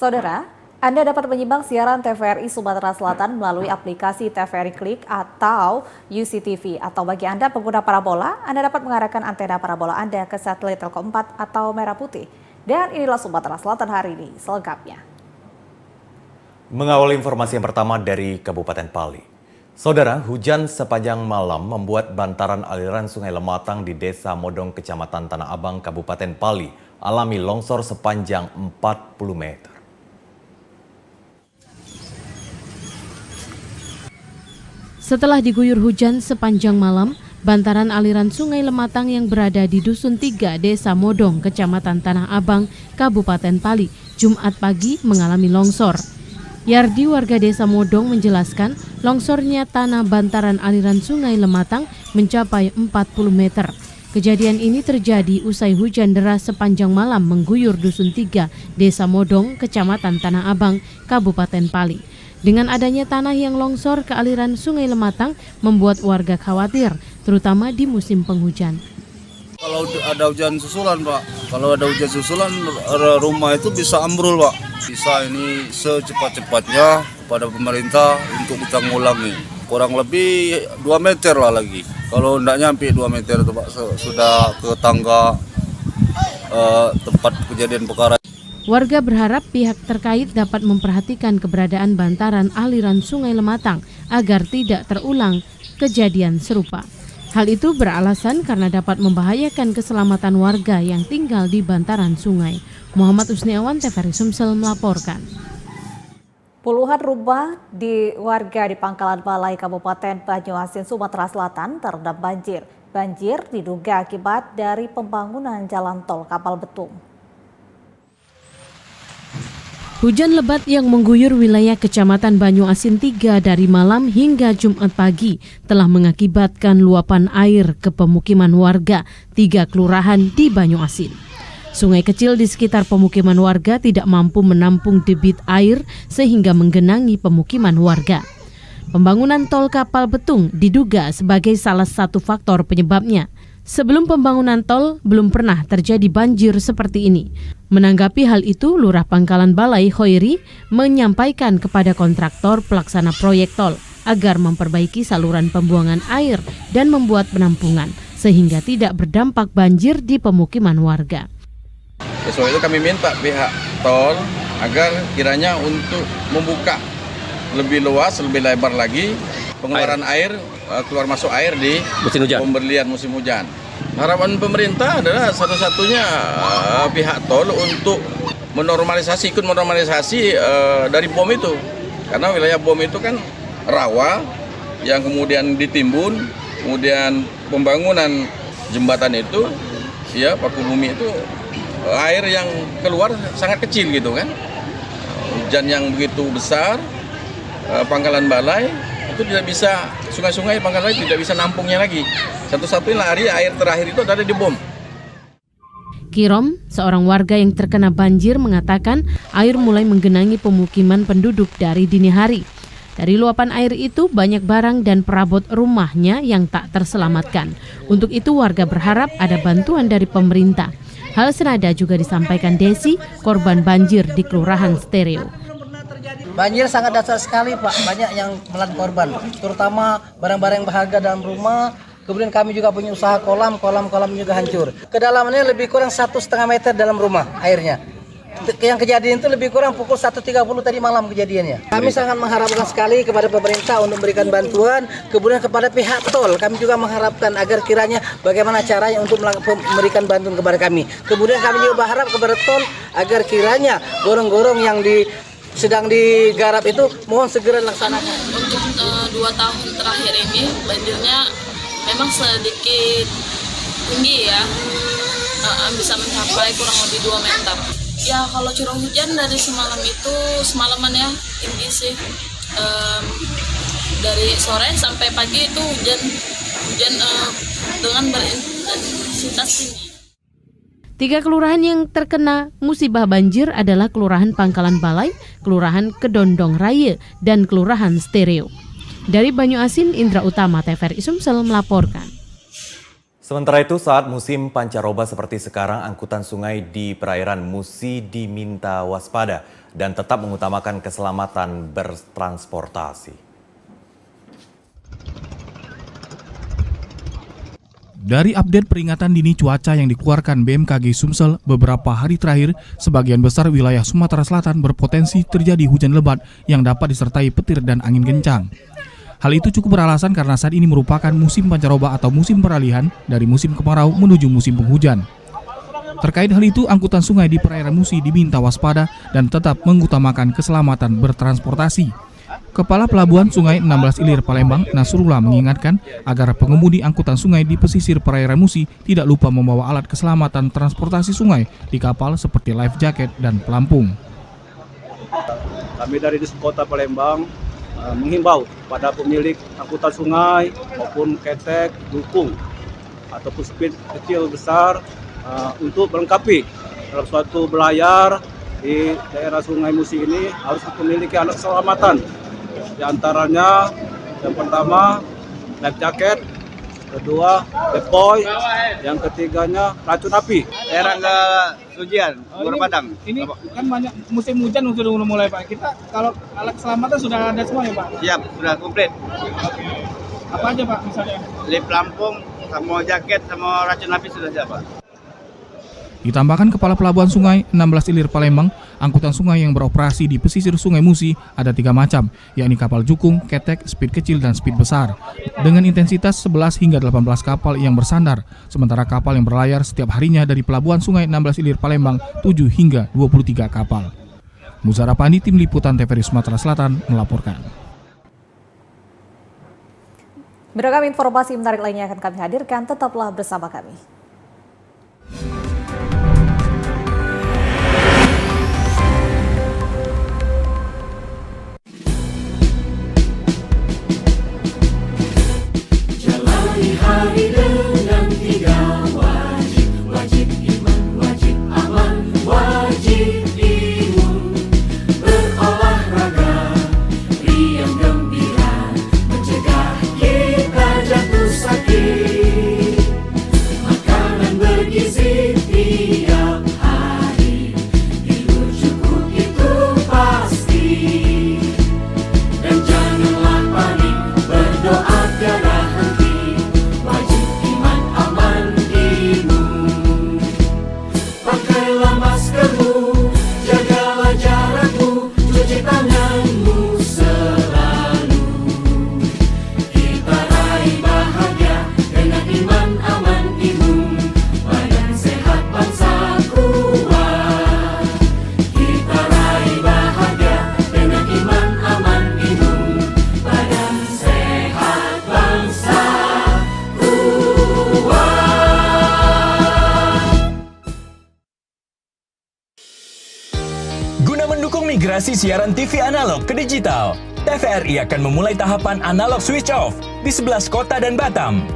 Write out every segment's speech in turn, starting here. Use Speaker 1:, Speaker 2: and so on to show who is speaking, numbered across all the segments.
Speaker 1: Saudara, Anda dapat menyimak siaran TVRI Sumatera Selatan melalui aplikasi TVRI Klik atau UCTV. Atau bagi Anda pengguna parabola, Anda dapat mengarahkan antena parabola Anda ke satelit Telkom 4 atau Merah Putih. Dan inilah Sumatera Selatan hari ini selengkapnya.
Speaker 2: Mengawali informasi yang pertama dari Kabupaten Pali. Saudara, hujan sepanjang malam membuat bantaran aliran Sungai Lematang di Desa Modong, Kecamatan Tanah Abang, Kabupaten Pali alami longsor sepanjang 40 meter.
Speaker 3: Setelah diguyur hujan sepanjang malam, bantaran aliran Sungai Lematang yang berada di Dusun 3, Desa Modong, Kecamatan Tanah Abang, Kabupaten Pali, Jumat pagi mengalami longsor. Yardi, warga Desa Modong, menjelaskan longsornya tanah bantaran aliran Sungai Lematang mencapai 40 meter. Kejadian ini terjadi usai hujan deras sepanjang malam mengguyur Dusun 3, Desa Modong, Kecamatan Tanah Abang, Kabupaten Pali. Dengan adanya tanah yang longsor ke aliran Sungai Lematang membuat warga khawatir, terutama di musim penghujan.
Speaker 4: Kalau ada hujan susulan, Pak. Kalau ada hujan susulan, rumah itu bisa ambrol, Pak. Bisa ini secepat-cepatnya kepada pemerintah untuk ditanggulangi. Kurang lebih 2 meter lah lagi. Kalau tidak nyampe 2 meter itu, Pak, sudah ke tangga tempat kejadian perkara.
Speaker 3: Warga berharap pihak terkait dapat memperhatikan keberadaan bantaran aliran Sungai Lematang agar tidak terulang kejadian serupa. Hal itu beralasan karena dapat membahayakan keselamatan warga yang tinggal di bantaran sungai. Muhammad Usniawan, TVRI Sumsel melaporkan.
Speaker 1: Puluhan rumah di warga di Pangkalan Balai, Kabupaten Banyuasin, Sumatera Selatan terendam banjir. Banjir diduga akibat dari pembangunan jalan tol Kapal Betung.
Speaker 3: Hujan lebat yang mengguyur wilayah Kecamatan Banyuasin 3 dari malam hingga Jumat pagi telah mengakibatkan luapan air ke pemukiman warga 3 kelurahan di Banyuasin. Sungai kecil di sekitar pemukiman warga tidak mampu menampung debit air sehingga menggenangi pemukiman warga. Pembangunan tol Kapal Betung diduga sebagai salah satu faktor penyebabnya. Sebelum pembangunan tol, belum pernah terjadi banjir seperti ini. Menanggapi hal itu, Lurah Pangkalan Balai Hoiri menyampaikan kepada kontraktor pelaksana proyek tol agar memperbaiki saluran pembuangan air dan membuat penampungan sehingga tidak berdampak banjir di pemukiman warga.
Speaker 5: Soal itu kami minta pihak tol agar kiranya untuk membuka lebih luas, lebih lebar lagi pengeluaran air keluar masuk air di pemberlian musim hujan. Harapan pemerintah adalah satu-satunya pihak tol untuk ikut menormalisasi dari bom itu. Karena wilayah bom itu kan rawa yang kemudian ditimbun, kemudian pembangunan jembatan itu, ya paku bumi itu air yang keluar sangat kecil gitu kan. Hujan yang begitu besar, Pangkalan Balai itu tidak bisa, sungai-sungai Pangkalan Balai tidak bisa nampungnya lagi. Satu-satunya air terakhir itu ada di bom.
Speaker 3: Kirom, seorang warga yang terkena banjir, mengatakan air mulai menggenangi pemukiman penduduk dari dini hari. Dari luapan air itu banyak barang dan perabot rumahnya yang tak terselamatkan. Untuk itu warga berharap ada bantuan dari pemerintah. Hal senada juga disampaikan Desi, korban banjir di Kelurahan Stereo.
Speaker 6: Banjir sangat dasar sekali, Pak. Banyak yang menelan korban, terutama barang-barang yang berharga dalam rumah. Kemudian kami juga punya usaha kolam juga hancur. Kedalamannya lebih kurang 1,5 meter dalam rumah airnya. Yang kejadian itu lebih kurang pukul 1.30 tadi malam kejadiannya. Kami sangat mengharapkan sekali kepada pemerintah untuk memberikan bantuan. Kemudian kepada pihak tol, kami juga mengharapkan agar kiranya bagaimana caranya untuk memberikan bantuan kepada kami. Kemudian kami juga berharap kepada tol agar kiranya gorong-gorong yang sedang digarap itu mohon segera dilaksanakan.
Speaker 7: Untuk 2 tahun terakhir ini banjirnya memang sedikit tinggi ya, bisa mencapai kurang lebih 2 meter. Ya kalau curah hujan dari semalaman ya tinggi sih, dari sore sampai pagi itu hujan dengan berintensitas tinggi.
Speaker 3: 3 kelurahan yang terkena musibah banjir adalah Kelurahan Pangkalan Balai, Kelurahan Kedondong Raya, dan Kelurahan Stereo. Dari Banyuasin, Indra Utama, TVRI Sumsel melaporkan.
Speaker 2: Sementara itu, saat musim pancaroba seperti sekarang, angkutan sungai di perairan Musi diminta waspada dan tetap mengutamakan keselamatan bertransportasi.
Speaker 8: Dari update peringatan dini cuaca yang dikeluarkan BMKG Sumsel beberapa hari terakhir, sebagian besar wilayah Sumatera Selatan berpotensi terjadi hujan lebat yang dapat disertai petir dan angin kencang. Hal itu cukup beralasan karena saat ini merupakan musim pancaroba atau musim peralihan dari musim kemarau menuju musim penghujan. Terkait hal itu, angkutan sungai di perairan Musi diminta waspada dan tetap mengutamakan keselamatan bertransportasi. Kepala Pelabuhan Sungai 16 Ilir Palembang, Nasrullah, mengingatkan agar pengemudi angkutan sungai di pesisir perairan Musi tidak lupa membawa alat keselamatan transportasi sungai di kapal seperti life jacket dan pelampung.
Speaker 9: Kami dari Diskota Palembang menghimbau pada pemilik angkutan sungai maupun ketek, dukung ataupun speed kecil besar untuk melengkapi dalam suatu belayar di daerah Sungai Musi ini harus memiliki alat keselamatan. Di antaranya yang pertama life jacket, kedua deploy, yang ketiganya racun api.
Speaker 10: Daerah ke Sujian, Bogor Padang.
Speaker 11: Ini kan banyak musim hujan sudah mulai Pak. Kita kalau alat keselamatan sudah ada semua ya Pak?
Speaker 10: Siap, sudah komplit.
Speaker 11: Oke. Apa aja Pak misalnya?
Speaker 10: Lip pelampung, sama jaket, sama racun api sudah siap Pak.
Speaker 8: Ditambahkan Kepala Pelabuhan Sungai 16 Ilir Palembang, angkutan sungai yang beroperasi di pesisir Sungai Musi ada 3 macam, yakni kapal jukung, ketek, speed kecil, dan speed besar. Dengan intensitas 11 hingga 18 kapal yang bersandar, sementara kapal yang berlayar setiap harinya dari Pelabuhan Sungai 16 Ilir Palembang 7 hingga 23 kapal. Muzara Pandi, Tim Liputan TVRI Sumatera Selatan melaporkan.
Speaker 1: Beragam informasi menarik lainnya akan kami hadirkan, tetaplah bersama kami.
Speaker 12: Hari dengan 3 wajib, wajib iman, wajib aman, wajib imun. Berolahraga, riang gembira, mencegah kita jatuh sakit. Makanan bergizi tiap hari, tidur cukup itu pasti. Dan janganlah panik, berdoa tiada henti. Pakailah maskermu, jagalah jarakmu, cuci tanganmu selalu. Kita raih bahagia dengan iman, aman, imun. Badan sehat, bangsa kuat. Kita raih bahagia dengan iman, aman, imun. Badan sehat, bangsa kuat.
Speaker 13: Guna mendukung migrasi siaran TV analog ke digital, TVRI akan memulai tahapan analog switch off di 11 kota dan Batam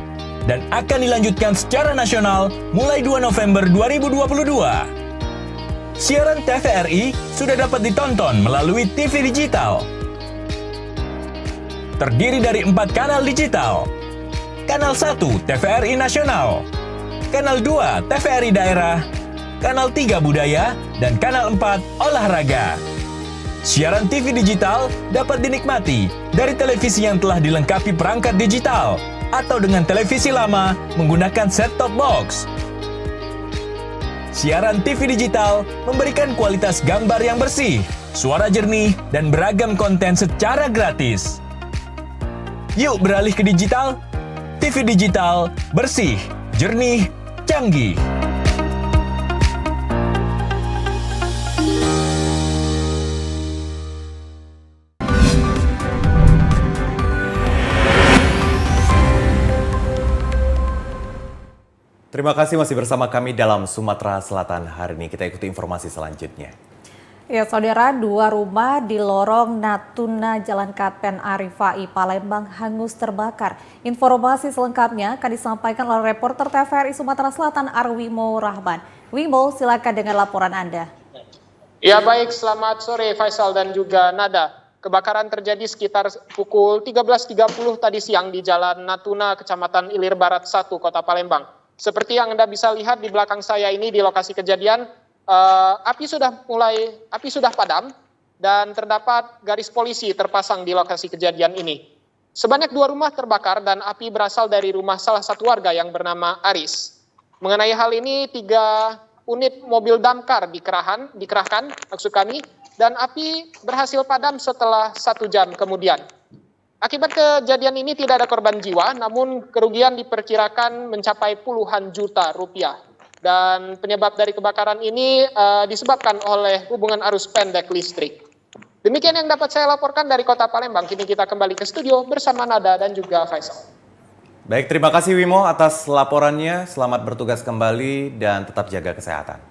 Speaker 13: dan akan dilanjutkan secara nasional mulai 2 November 2022. Siaran TVRI sudah dapat ditonton melalui TV digital. Terdiri dari 4 kanal digital. Kanal 1 TVRI Nasional, Kanal 2 TVRI Daerah, Kanal 3 Budaya, dan Kanal 4 Olahraga. Siaran TV digital dapat dinikmati dari televisi yang telah dilengkapi perangkat digital atau dengan televisi lama menggunakan set-top box. Siaran TV digital memberikan kualitas gambar yang bersih, suara jernih, dan beragam konten secara gratis. Yuk beralih ke digital. TV digital bersih, jernih, canggih.
Speaker 2: Terima kasih masih bersama kami dalam Sumatera Selatan hari ini. Kita ikuti informasi selanjutnya.
Speaker 1: Ya, saudara, 2 rumah di lorong Natuna Jalan Kapten Arifai, Palembang hangus terbakar. Informasi selengkapnya akan disampaikan oleh reporter TVRI Sumatera Selatan Arwimo Rahman. Wimo, silakan dengan laporan Anda.
Speaker 14: Ya baik, selamat sore Faisal dan juga Nada. Kebakaran terjadi sekitar pukul 13.30 tadi siang di Jalan Natuna, Kecamatan Ilir Barat 1, Kota Palembang. Seperti yang Anda bisa lihat di belakang saya ini di lokasi kejadian, api sudah padam dan terdapat garis polisi terpasang di lokasi kejadian ini. Sebanyak 2 rumah terbakar dan api berasal dari rumah salah satu warga yang bernama Aris. Mengenai hal ini, 3 unit mobil damkar dikerahkan maksud kami, dan api berhasil padam setelah 1 jam kemudian. Akibat kejadian ini tidak ada korban jiwa, namun kerugian diperkirakan mencapai puluhan juta rupiah. Dan penyebab dari kebakaran ini disebabkan oleh hubungan arus pendek listrik. Demikian yang dapat saya laporkan dari Kota Palembang. Kini kita kembali ke studio bersama Nada dan juga Faisal.
Speaker 2: Baik, terima kasih Wimo atas laporannya. Selamat bertugas kembali dan tetap jaga kesehatan.